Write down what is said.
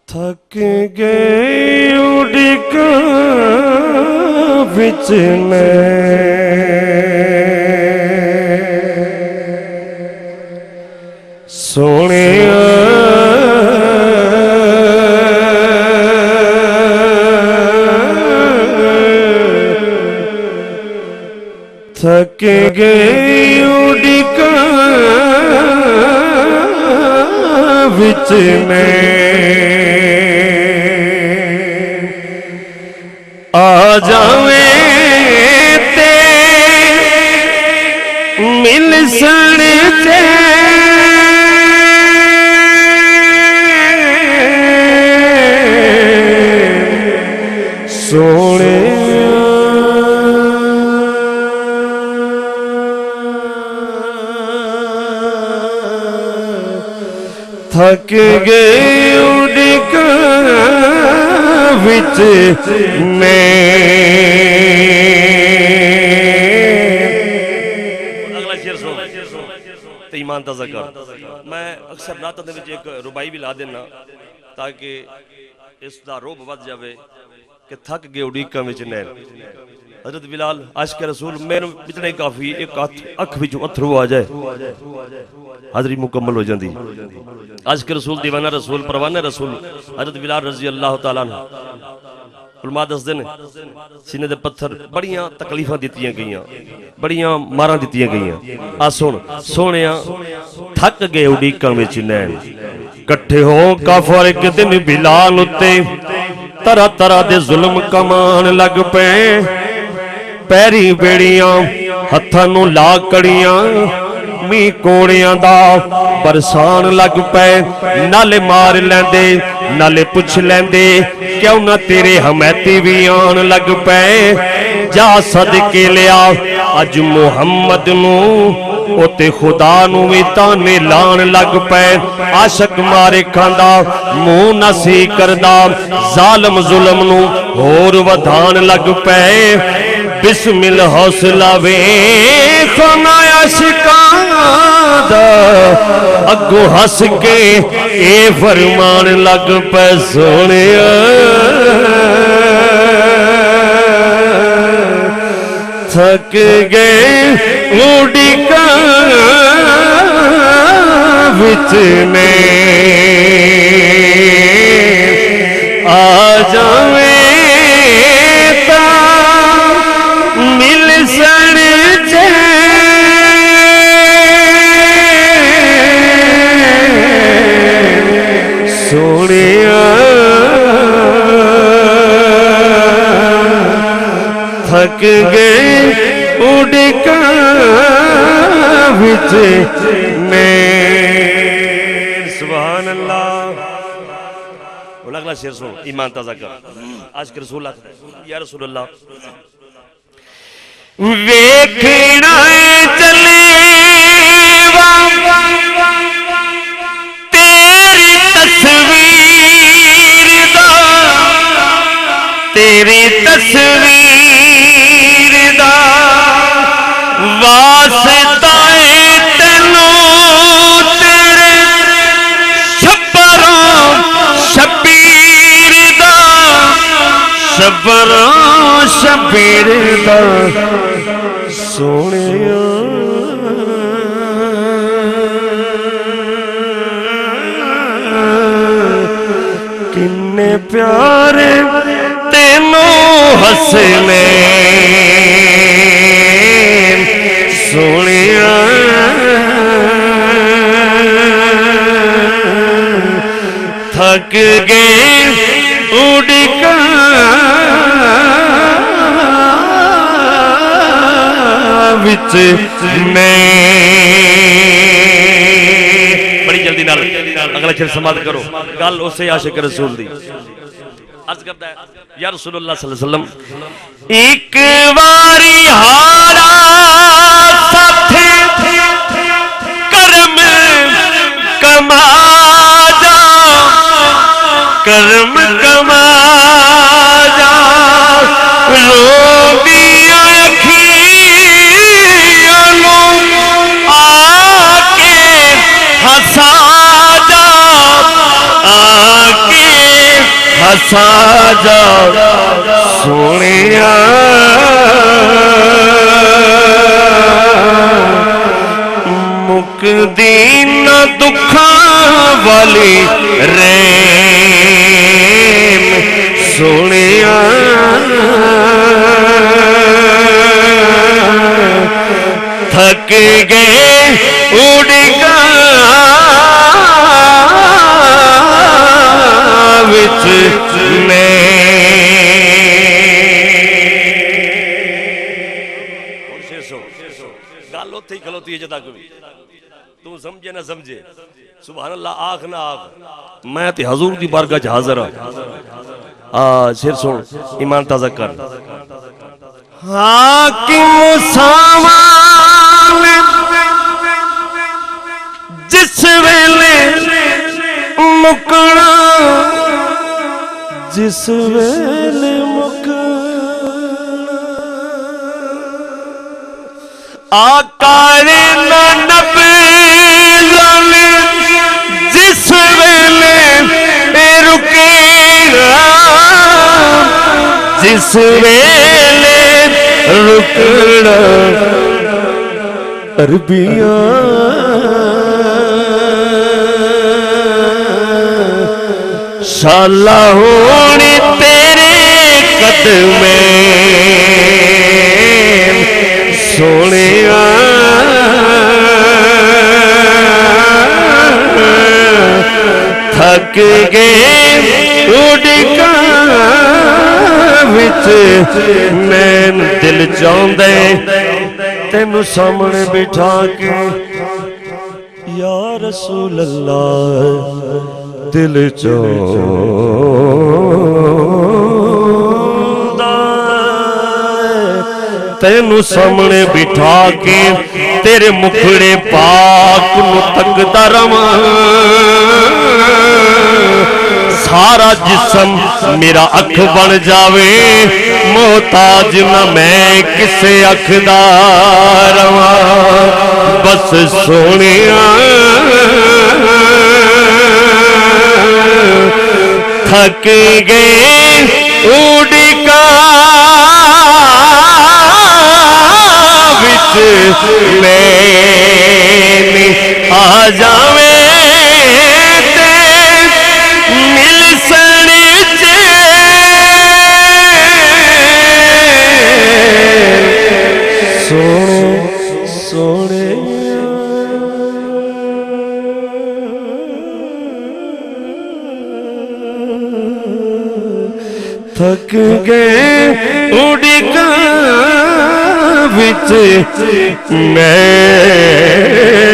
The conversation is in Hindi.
थक गए उड़क विच सोने थक गए उड़क विच आ जावे ते मिल सन चे सोने थक गए उड़क विच अगला शेर सुन ते ईमान ताज़ा कर। मैं अक्सर नात दे विच एक रुबाई भी ला देना ताकि इसका रोब वध जाए कि थक गए उड़ीका विच नैन। हजरत बिलाल आशिक रसूल मेरे इतने काफी एक अख विचों अथरू आ जाए हाजरी मुकम्मल हो जाती। आशिक रसूल दीवाना रसूल परवाना रसूल हजरत बिलाल रजी अल्लाह तआला उलमा दसदे ने सीने दे पत्थर बड़ियां तकलीफां दित्तियां गईयां बड़ियां मारां दित्तियां गईयां। आ सुन सोहणिया थक गए उड़ीकां विच नैन कट्ठे हो काफर एक दिन बिलाल उत्ते तरह तरह दे जुल्म कमान लग पे पैरी बेड़ियां हत्थां नूं ला कड़ियां मी कोड़ियां दा बरसान लग पे नाले मार लेंदे नाले पुछ लेंदे क्यों ना तेरे हमैती भी आन लग पे जा सदके लिया अज मुहम्मद नूं ओते खुदा नूं भी ताने लान लग पे आशक मारे खांदा मुंह ना सी करदा जालम जुल्म नूं होर वधान लग पे बिस्मिल हौसला वे खाना आशिकां दा अगों हस के ए फरमान लग पे सोहणिया थक गए उड़ीका विच में आ जावे मिल सन चे सोनिया थक गए उड़का विच में सुभान अल्लाह। अगला शेर सुन ईमान ताज़ा कर। आज के रसूल या रसूल अल्लाह वेखना चले तेरी तस्वीर दा वास्ता तैनूं तेरे शब्बरों शबीर दा शब्बरों शबीर दा सोहणिया किन्ने प्यारे तेनों हसने सोहणिया थक गए उड़का विच में। बड़ी जल्दी नाल अगला शेर समाप्त करो। गल उसे आशिक रसूल दी अर्ज करता है या रसूलुल्लाह सल्लल्लाहु अलैहि वसल्लम एक बारी हारा साथे कर्म कमा जा कर्म कमा जा रोगी अखियां नूं आके हंसा जा आके साजा सोनिया मुकदी न दुखा वाली रेम सोनिया थक गए उड़गा विच में गल उत्थे ही खलोती है जदा कोई तू समझे ना समझे सुभान अल्लाह आख ना आख मैं ते हजूर दी बारगाह च हाजिर हां सिर सुन ईमान ताजा कर हाकिम सावाल जिस वेले मुकना जिस वेले मुकना आकारे ना नबी जिस वेले रुकेगा जिस वेले रुकना अरबिया शाला होनी तेरे कदमे सोनिया थक गए उड़का विच मैन दिल चाहंदे तेनू सामने बिठा के या रसूल अल्लाह दिल चाहंदा तेनू सामने बिठा के तेरे मुखड़े पाक नू तकदा रवां सारा जिस्म मेरा अख बन जावे मोहताज न मैं किसे अख दा रवां बस सोनिया थक गए उड़का विच मैंने आ जावे मिल सने सोने सोने थक गए उड़का विच मैं